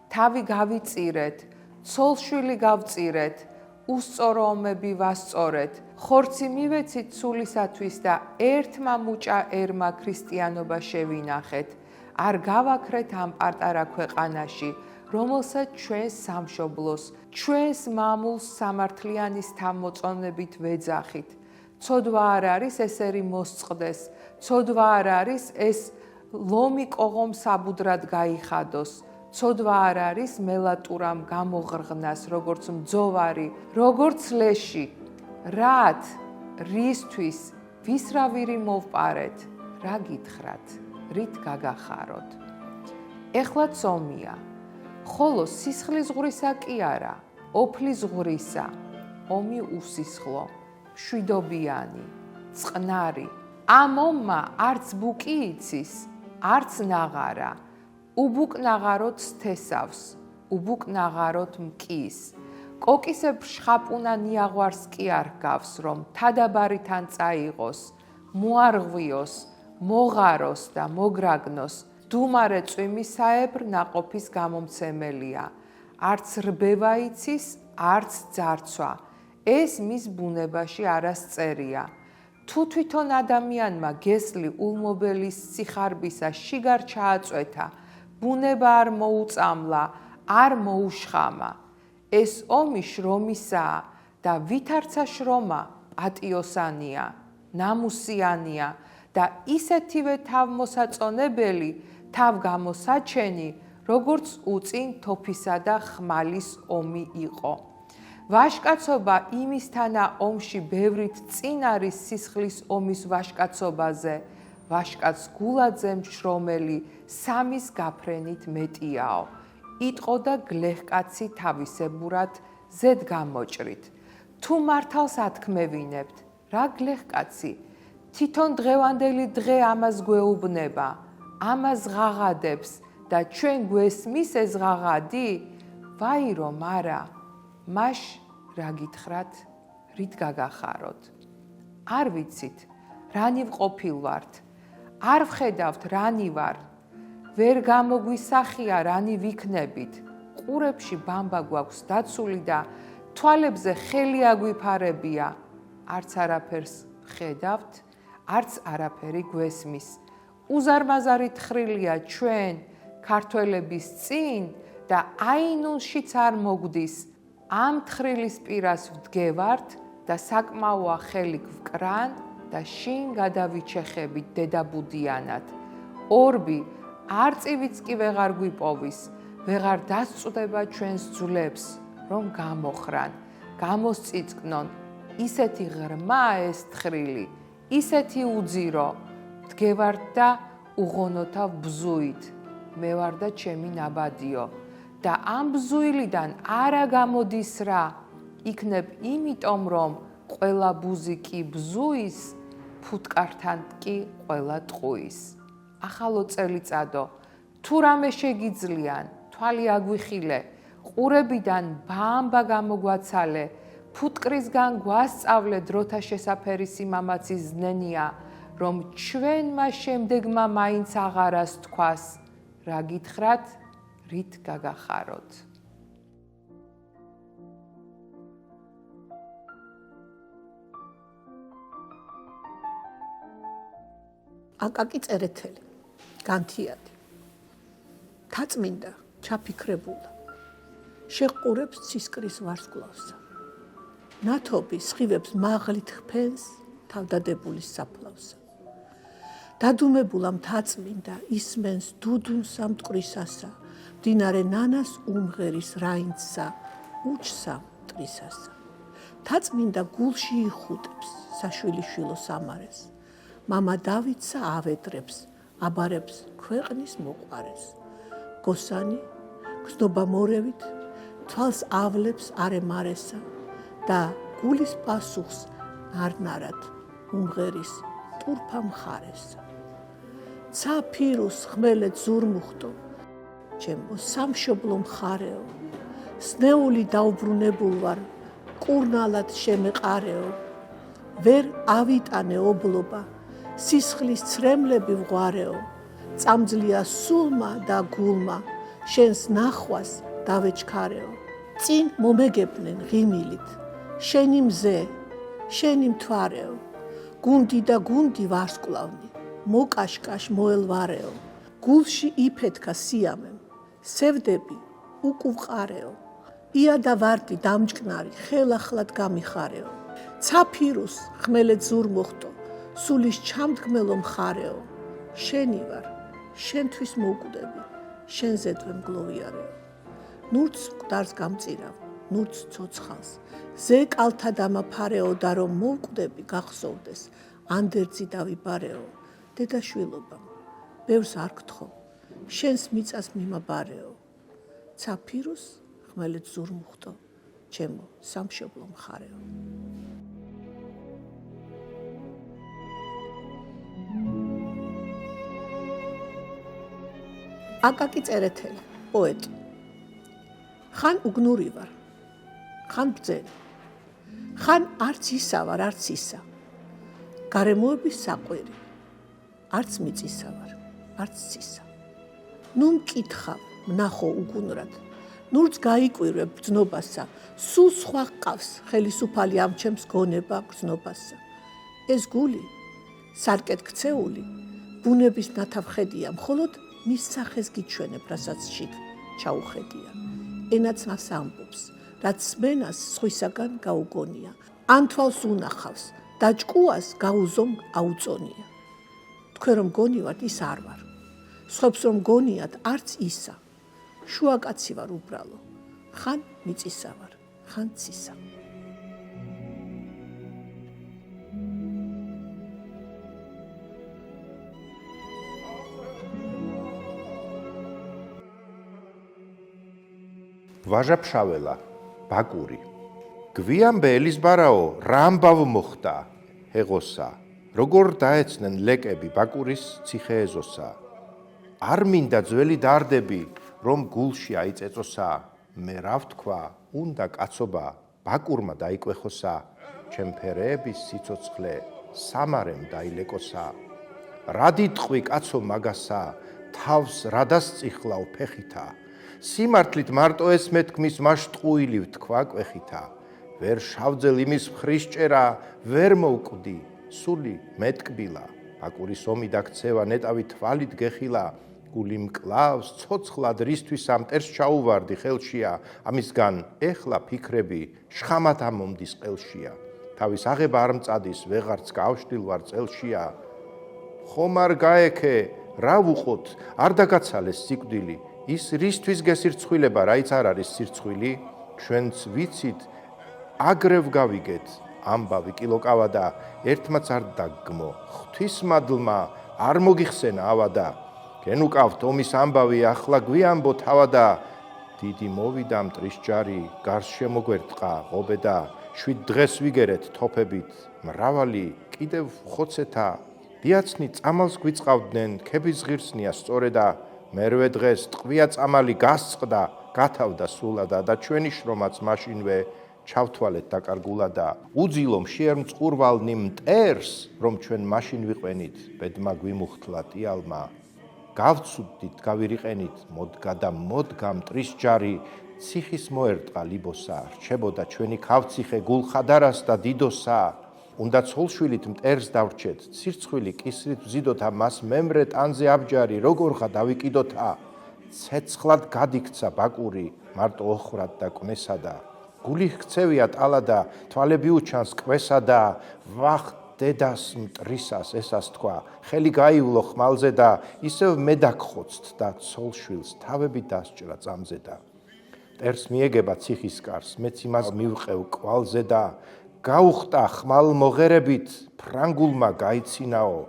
თავი გავიწირეთ, ცოლშვილი გავწირეთ, უსწორო ომები ვასწორეთ, ხორცი მივეცით სულისათვის და ერთმა მუჭა ერმა ქრისტიანობა შევინახეთ. არ გავაქრეთ ამ პატარა ქვეყანაში, რომელსაც ჩვენს სამშობლოს, ჩვენს მამულს სამართლიანის თავმოწონებით ვეძახით. ცოდვა არ არის ესერი მოსწყდეს, ცოდვა არ არის ეს ლომი კოღომ საბუდრად გაიხადოს. ცოდვა არ არის მელატურამ გამოღრღნას, როგორც მძოვარი, როგორც ლეში. რათ, რისთვის, ვის რა ვირი მოვპარეთ, რა გითხრათ, რით გაგახაროთ? ეხლაც ომია, ხოლო სისხლის ღვრისა კი არა, ოფლის ღვრისა, ომი უსისხლო, მშვიდობიანი, წყნარი. ამ ომმა არც ბუკი იცის, არც ნაღარა. უბუკნაღაროთ სთესავს, უბუკნაღაროთ მკის. კოკისებრ შხაპუნა ნიაღვარს კი არ გავს, რომ თადაბარიდან წაიღოს, მოარღვიოს, მოღაროს და მოგრაგნოს. დუმარე წვიმისაებრ ნაყოფის გამომცემელია. არც რბევა იცის, არც ძარცვა. ეს მის ბუნებაში არასწერია. თუ თვითონ ადამიანმა გესლი ულმობელის სიხარბისა შიგარ ჩააწვეთა, ბუნება არ მოუწამლა, არ მოუშხამა. ეს ომი შრომისაა და ვითარცა შრომა პატიოსანია, ნამუსიანია და ისეთივე თავმოსაწონებელი, თავგამოსაჩენი, როგორც უწინ თოფისა და ხმალის ომი იყო. ვაშკაცობა იმისთანა ომში ბევრით წინ არის სისხლის ომის ვაშკაცობაზე. ვაშკაც გულაძე მშრომელი სამის გაფრენით მეტიაო. იტყო და გლეხკაცი თავისებურად ზედ გამოჭრით. თუ მართალს ათქმევინებთ, რა გლეხკაცი? თვითონ დღევანდელი დღე ამას გვეუბნება, ამას ღაღადებს და ჩვენ გვესმის ეს ღაღადი? ვაირო მარა, მაშ რა გითხრათ, რით გაგახაროთ? არ ვიცით, რანი ვყოფილვართ, არ ვხედავთ რანი ვარ, ვერ გამოგვისახია რანი ვიქნებით, ყურებში ბამბა გვაქვს დაცული და თვალებზე ხელი აგვიფარებია, არც არაფერს ხედავთ, არც არაფერი გვესმის. უზარმაზარი თხრილია ჩვენ ქართველების წინ და აინულშიც არ მოგდის. ამ თხრილის პირას ვდგევართ და საკმაოა ხელი გვკრან და შინ გადავიჩეხებით დედაბუდიანად. ორბი, არწივიც კი ვეღარ გვიპოვის, ვეღარ დასწვდება ჩვენს ძვლებს, რომ გამოხრან, გამოსწიწკნონ. ისეთი ღრმა ეს თხრილი, ისეთი უძირო, ვდგევართ და უღონოთავ ბზუით, მე ვარ და ჩემი ნაბადიო. და ამ ბზუილიდან არა გამოდის რა, იქნებ იმიტომ, რომ ყველა ბუზი კი ბზუის, ფუტკართან კი ყველა ტყუის. ახალო წელიწადო, თუ რამე შეგიძლიან, თვალი აგვიხილე, ყურებიდან ბამბა გამოგვაცალე, ფუტკრისგან გვასწავლე დროთა შესაფერი სიმამაცის ზნენია, რომ ჩვენმა შემდეგმა მაინც აღარას თქვას, რა გითხრათ, რით გაგახაროთ. აკაკი წერეთელი, განთიადი. თაწმინდა, ჩაფიქრებულა. შეყურებს ცისკრის ვარსკვლავსა. ნათობი სხივებს მაღლით ხფენს თავდადებულის საფლავსა. დადუმებულა მთაწმინდა ისმენს დუდუნსა მტკვრისასა, მდინარე ნანას უმღერის რაინდსა, უჩსა მტრისასა. თაწმინდა გულში იხუტებს საშვილიშვილო სამარეს, მამა დავითსა ავედრებს, აბარებს ქვეყნის მოყვარეს. გოსანი გზნობა მორევით, თვალს ავლებს არემარესა და გულის პასუხს ნარნარად უმღერის ტურფა მხარესა. ცა ფირუს ხმელეთ ზურმუხტო, ჩემო სამშობლო მხარეო, სნეული დაუბრუნებულ ვარ, კურნალად შემეყარეო, ვერ ავიტანე ობლობა, სისხლის ცრემლები ვღვარეო, წამძლია სულმა და გულმა, შენს ნახვას დავეჩქარეო. წინ მომეგებნენ ღიმილით, შენი მზე, შენი მთვარეო, გუნდი და გუნდი ვარსკვლავნი, მოკაშკაშ მოელვარეო, გულში იფეთქა სიამემ, სევდები უკუვყარეო, ია და ვარდი დამჭკნარი, ხელახლად გამიხარეო. ცა ფირუს ხმელეთ ზურმუხტო, სულის ჩამდგმელო მხარეო, შენი ვარ, შენთვის მოვკვდები, შენზე დღე მგლოვიარეო. ნურც მკვდარს გამწირავ, ნურც ცოცხალს, ზე კალთა დამაფარეო და რომ მოვკვდები გახსოვდეს, ანდერძი დავიბარეო, დედაშვილობამ, ბევრს არ გთხო, შენს მიწას მიმაბარეო. ცა ფირუს ხმელეთ ზურმუხტო, ჩემო სამშობლო მხარეო. აკაკი წერეთელი, პოეტი. ხან უგნური ვარ, ხან ბრძენი, ხან არც ისა ვარ, არც ისა. გარემოების საყვირი, არც მიწისა ვარ, არც ცისა. ნუ მკითხავ, მნახო უგუნრად, ნურც გაიკვირვებ ბრძნობასა, სულ სხვა ყავს ხელისუფალი ამჩემს გონება გრძნობასა. ეს გული, სარკეთ ქცეული, ბუნების ნათავხედია, მხოლოდ მის სახეს გიჩვენებ, რასაც შიგ ჩაუხედია. ენაც მას ამბობს, რაც სმენას სხვისაგან გაუგონია, ან თვალს უნახავს და ჭკუას გაუზომ აუწონია. თქვენ რომ გონივართ, ის არ ვარ, სხვებს რომ გონიათ, არც ისა. შუაკაცი ვარ უბრალო, ხან მიწისა ვარ, ხან ცისა. ვაჟაფშაველა, ბაკური. გვიანბე ელიზბარაო, რა ამბავ მოხდა, ჰეღოსა, როგორ დაეცნენ ლეკები ბაკურის ციხეეზოსა. არ მინდა ძველი დარდები, რომ გულში აიწეწოსა, მე რა ვთქვა, უნდა კაცობა ბაკურმა დაიკვეხოსა, ჩემფერეების სიცოცხლე სამარემ დაილეკოსა. რა დიდყვი კაცო მაგასა, თავს რა დასწიხლავ ფეხითა, სიმართლით მარტო ეს მეთქმის მაშტყუილი ვთქვა კვეხითა. ვერ შავძელ იმის ხრისჭერა, ვერ მოვკვდი, სული მეტკბილა. ბაკურის ომი და ქცევა ნეტავი თვალით გეხილა, გული მკლავს ცოცხლად რისთვის ამ მტერს ჩაუვარდი ხელშია, ამისგან ეხლა ფიქრები შხამად ამომდის ყელშია. თავის აღება არ მწადის, ვეღარც გავშტილ ვარ წელშია. ხომ არ გაექე, რა ვუყოთ, არ დაგაცალეს სიკვდილი, ის რისთვის გესირცხვილება, რაიც არ არის სირცხვილი, ჩვენც ვიცით, აგრევ გავიგეთ, ამბავი კილოკავა და ერთმაც არ დაგგმო, ღვთისმადლმა არ მოგიხსენა ავადა, გენუკავთ ომის ამბავი, ახლა გვიანბო თავადა, დიდი მოვიდა მტრისჯარი, გარს შემოგვერტყა ღობედა, 7 დღეს ვიგერეთ თოფებით, მრავალი კიდევ ხოცეთა, დიაცნი წამალს გვიწყავდნენ, ქების ღირსნია სწორედა, მერვე დღეს ტყვია წამალი გასწყდა, გათავდა სულადა და ჩვენი შრომაც მაშინვე ჩავთვალეთ დაკარგულა და უძილო მშიერ მწყურვალნი მტერს, რომ ჩვენ მაშინ ვიყვენით, ბედმა გვიმუხთლა ტიალმა. გავცუდით, გავირიყენით, მოდგა და მოდგა მტრის ჯარი, ციხის მოერტყა ლიბოსა, რჩებოდა ჩვენი ქავციხე გულხადარას და დიდოსა. უნდა ცოლშვილით მტერს დავრჩეთ, ცირცხვილი კისრით ვზიდოთა, მას მემრე ტანზე აბჯარი, როგორღა დავიკიდოთა. ცეცხლად გადიქცა ბაკური, მარტო ოხრად და კვნესადა. გული ჰქცევია ტალა და თვალები უჩანს კვესა და ვახ დედას მტრისას ესას თქვა, ხელი გაივლო ხმალზე და ისევ მედაგხოცთ და ცოლშვილს თავები დასჭრა წამზე და მტერს მიეგება ციხის კარს, მეც იმას მივყევ კვალზე და გაუხტა ხმალ მოღერებით, ფრანგულმა გაიცინაო,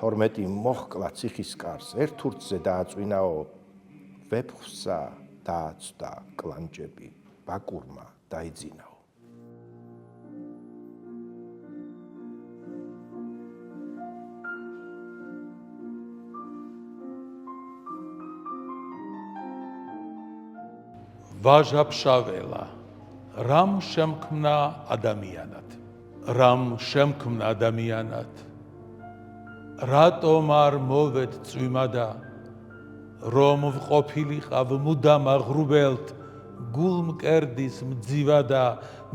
12 მოჰკლა ციხის კარს, ერთ ურთზე დააწვინაო, ვეფხვსა დააცვდა კლანჭები, ბაკურმა დაიძინაო. ვაჟაფშაველა, რამ შემქმნა ადამიანად, რამ შემქმნა ადამიანად, რატომ არ მოვედ წვიმადა, რომ ვყოფილიყავ მუდამ აღრუბელთ, გულმკერდის მძივადა,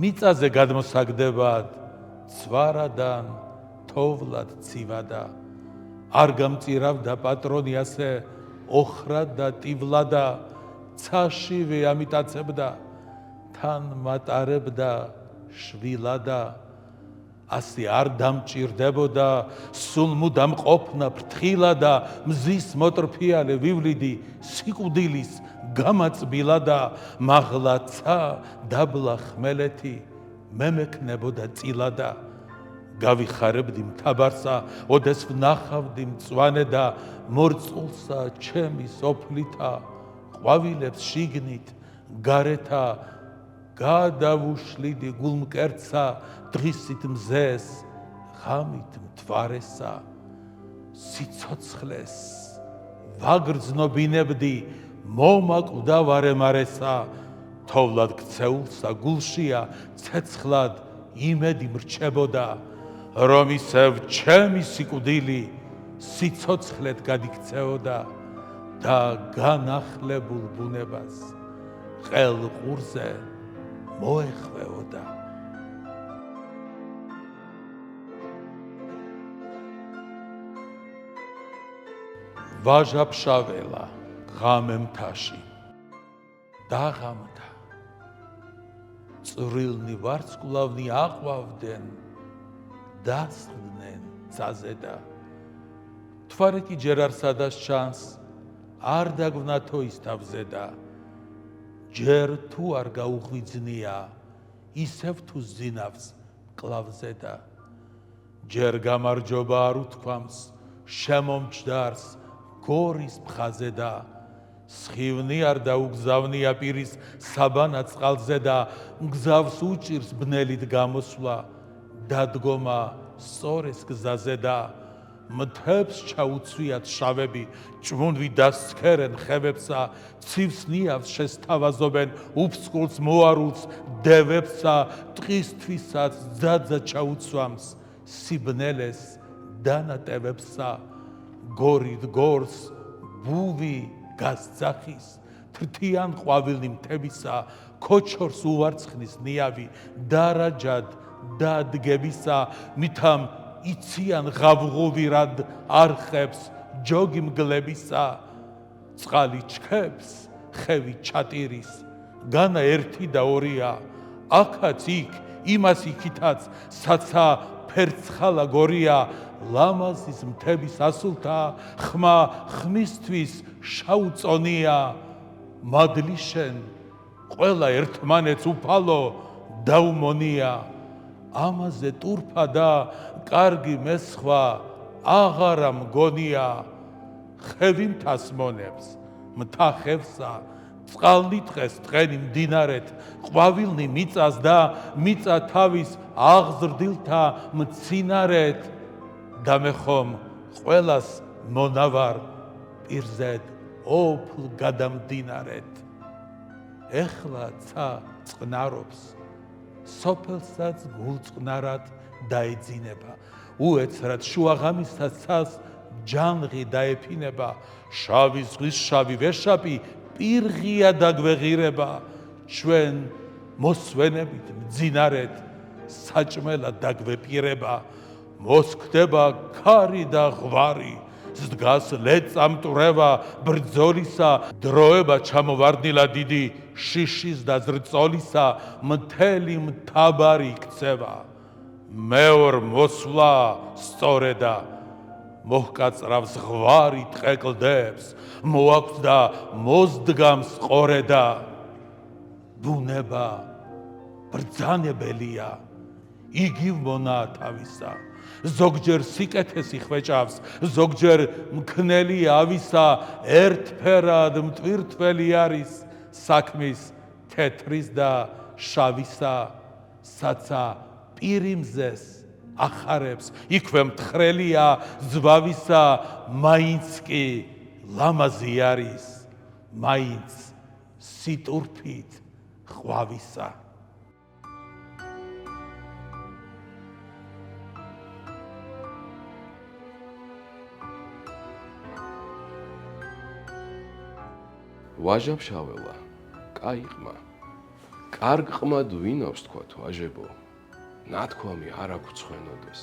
მიწაზე გადმოსაგდებად, ცვარადან თოვლად ცივადა, არ გამწირავდა პატრონი ასე, ოხრად და ტივლადა, ცაშივე ამიტაცებდა, თან მატარებდა შვილადა, ასე არ დამჭირდებოდა, სულ მუდამ ყოფნა ფრთხილადა, მზის მოტრფიალე ვივლიდი, სიკვდილის გამაწბილადა, მაღლაცა დაბლა ხმელეთი, მემექნებოდა წილადა, გავიხარებდი მთაბარსა, ოდეს ვნახავდი მწვანე და მორწყულსა ჩემი სოფლითა, ყვავილებს შიგნით გარეთა, გადავუშლიდი გულმკერდსა, დღისით მზეს, ღამით მთვარესა, სიცოცხლეს ვაგრძნობინებდი, მომაკვდა ვარემარესა, თოვლად ქცეულსა გულშია, ცეცხლად იმედი მრჩებოდა, რომ ისევ ჩემი სიკვდილი სიცოცხლეთ გადიქცეოდა და განახლებულ ბუნებას ყელყურზე მოეხვეოდა. ვაჟაფშაველა, ღამე მთაში დაღამდა, წვრილნი ვარსკვლავნი აყვავდნენ, დასხდნენ ძაზე და მთვარე კი ჯერ არ სადას ჩანს, არ დაგვნათო ის თავზე და ჯერ თუ არ გაუღვიძნია, ისევ თუ ზინავს მკლავზე და ჯერ გამარჯობა არ უთქვამს, შემომჯდარს გორის მხაზე და სხივნი არ დაუგზავნია პირის საბანა წყალზე და მგზავს უჭირს ბნელით გამოსვლა, დადგომა სწორეს გზაზე და მთებს ჩაუცვიათ შავები, ჭვუნვი დასცქერენ ხევებსა, ცივს ნიავს შესთავაზობენ, უფსკულს მოარულს დევებსა, ტყისთვისაც ძაძა ჩაუცვამს, სიბნელეს დანატევებსა, გორით გორს ბუვი გასძახის, თრთიან ყვავილნი მთებისა, ქოჩორს უვარცხნის ნიავი, დარაჯად დადგებისა, მითამ იციან ღავღოვირად არხებს ჯოგი მგლებისა, წყალი ჩქებს, ხევი ჩატირის, განა ერთი და ორია, აქაც იქ, იმას იქითაც, საცა ფერცხალა გორია, ლამაზის მთების ასულთა, ხმა ხმისთვის შავწონია, მადლი შენ, ყველა ერთმანეთს უფალო დაუმონია, ამაზე ტურფა და კარგი მესხვა აღარა მგონია, ხევი მთას მონებს, მთა ხევსა, წყალნი ტყეს ტყენი მდინარეთ, ყვავილნი მიწას და მიწა თავის აღზრდილთა მცინარეთ, და მე ხომ ყველას მონავარ პირზედ ოფლ გადამდინარეთ. ეხლა ცა წყნარობს, სოფელსაც გულწყნარად დაეძინება. უეცრად შუაღამისას ცას ჯანღი დაეფინება, შავი ზღვის შავი ვეშაპი პირღია დაგვეღირება, ჩვენ მოსვენებით მძინარეთ საჭმელად დაგვეპირება, მოსქდება ქარი და ღვარი, ზდგას ლეწამტვრევა ბრძოლისა, დროება ჩამოვარდნილა დიდი შიშის და ზრწოლისა, მთელი მთაბარი იქცევა. მეორ მოსვლა სწორედა, მოჰკაწრავს ღვარი ტყეკლდებს, მოაქვს და მოსდგამს ყორედა. ბუნება ბრძანებელია, იგივ მონა თავისა, ზოგჯერ სიკეთეს იხვეჭავს, ზოგჯერ მქნელი ავისა, ერთფერად მტვირთველი არის, საქმის თეთრის და შავისა, საცა პირიმზეს ახარებს, იქვე მთხრელია ზვავისა, მაინც კი ლამაზი არის, მაინც სიტურფით ყვავისა. ვაჟაბშაველა, კაი ყმა, კარგ ყმად ვინავს თქვათ ვაჟებო, ნათქვამი არ აგუცხენოდეს,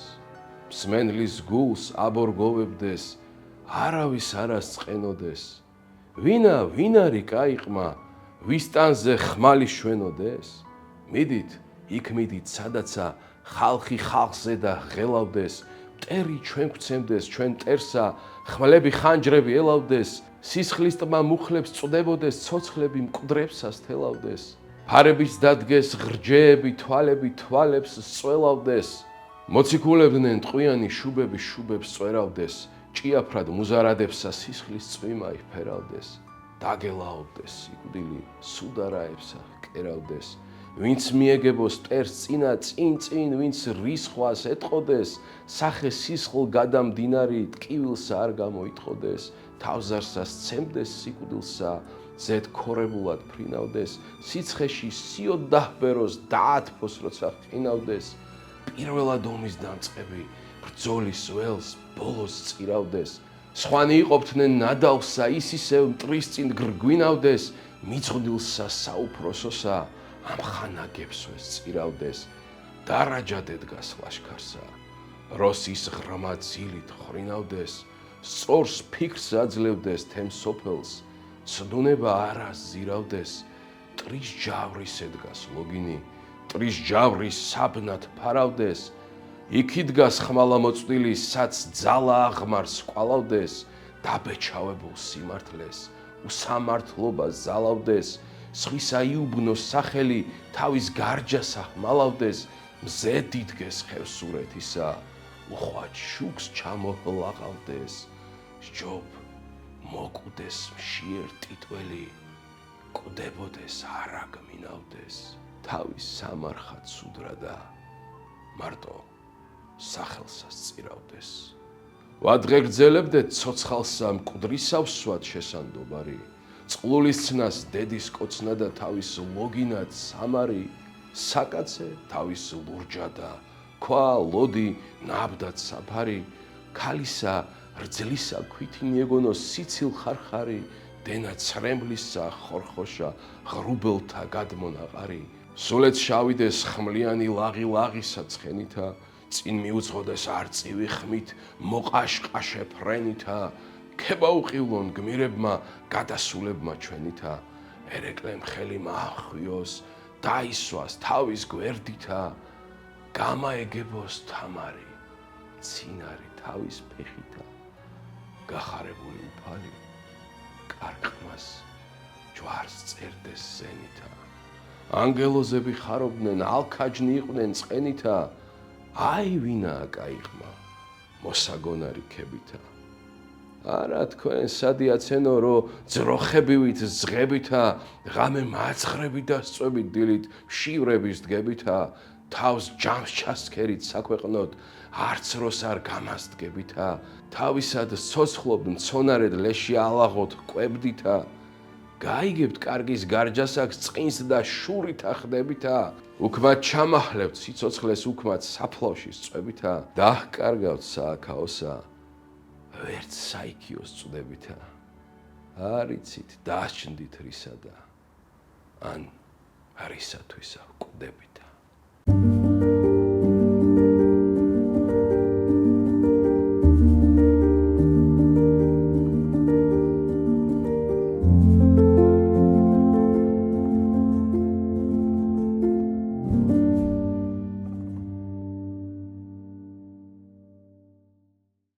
მსმენლის გულს აბორგოვებდეს, არავის არას წყენოდეს, ვინ არის კაი ყმა, ვის ტანზე ხმალი შვენოდეს, მიდით, იქ მიდით, სადაცა ხალხი ხალხზე და ღელავდეს, მტერი ჩვენ გვცემდეს, ჩვენ მტერსა, ხმლები ხანჯრები ელავდეს, სისხლის ტბა მუხლებს წვდებოდეს, ცოცხლები მკვდრებსას თელავდეს, ფარების დადგეს ღრჯეები, თვალები თვალებს სწველავდეს, მოციქულებდნენ ტყვიანი შუბები შუბებს წვერავდეს, ჭიაფრად მუზარადებსა სისხლის წვიმა იფერავდეს, დაგელაობდეს სიკვდილი სუდარაებსა კერავდეს, ვინც მიეგებოს მტერს წინა წინ, ვინც რისხვას ეტყოდეს, სახე სისხლ გადამდინარი ტკივილსა არ გამოიტყოდეს, თავზარსა სცემდეს სიკვდილსა, ზედ ქორებულად ფრინავდეს, სიცხეში სიოდ დაჰბეროს, დაათფოს როცა ხინავდეს, პირველად ომის დამწყები, ბრძოლის ველს ბოლოს წირავდეს, სხვანი იყოფდნენ ნადავლსა, ის ისევ მტრის წინ გრგვინავდეს, მიწვდილსა საუფროსოსა, ამ ხანაგებსვეს წირავდეს, დარაჯად ედგას ლაშქარსა, როსის ღრმა ძილით ხრინავდეს, სწორს ფიქრს აძლევდეს თემ სოფელს, ცდუნება არას ზირავდეს, ტრის ჯავრის ედგას ლოგინი, ტრის ჯავრის საბნად ფარავდეს, იქით დგას ხმალა მოწვდილი, საც ძალა აღმარს ყვალავდეს, დაბეჩავებულ სიმართლეს, უსამართლობას ზალავდეს, სხვისა იუბნოს სახელი, თავის გარჯას ახმალავდეს, მზე დიდგეს ხევსურეთისა, უხვად შუქს ჩამოჰლაღავდეს, სჯობ მოკვდეს მშიერ ტიტველი, კვდებოდეს არა გმინავდეს, თავის სამარხად სუდრადა, მარტო სახელსას წირავდეს. ვადღე გრძელებდეთ ცოცხალსა მკვდრისავსვად შესანდობარი, წყლულის ცნას დედის კოცნა და თავის ლოგინად სამარი, საკაცე თავის ლურჯადა, ქვა ლოდი ნაბდად საფარი, ქალისა რძლისა ქვითი მიეგონოს სიცილ ხარხარი, დენა ცრემლისა ხორხოშა ღრუბელთა გადმონაყარი, სულეთ შავიდეს ხმლიანი ლაღი-ლაღისა ცხენითა, წინ მიუძღოდეს არწივი ხმით, მოყაშყაშე ფრენითა, ქება უყივლონ გმირებმა, გადასულებმა ჩვენითა, ერეკლემ ხელი მაახვიოს, დაისვას თავის გვერდითა, გამაეგებოს თამარი, ცინარი თავის ფეხითა, გახარებული უფალი, კარყმას ჯვარს წერდეს ზენითა, ანგელოზები ხარობდნენ, ალქაჯნი იყვნენ წყენითა, აი ვინაა კაი ყმა, მოსაგონარი ქებითა. არა თქვენ სადიაცენო, რომ ძროხებივით ზღებითა, ღამე მაცხრებით და სწვებით დილით მშივრების დგებითა, თავს ჯამს ჩასქერით საქვეყნოდ, არც როს არ გამასდგებითა, თავისად ცოცხლობ მცონარედ ლეში ალაღოთ კვებდითა, გაიგებთ კარგის გარჯასაკს წყინს და შურით ახდებითა? უქმად ჩამაჰლებთ სიცოცხლეს უქმად საფლავში წვებითა? დაჰკარგავთ სააქაოსა, ვერც საიქიოს წვდებითა? არიცით, დასჯდით რისა და ან რისათვისა კვდებით.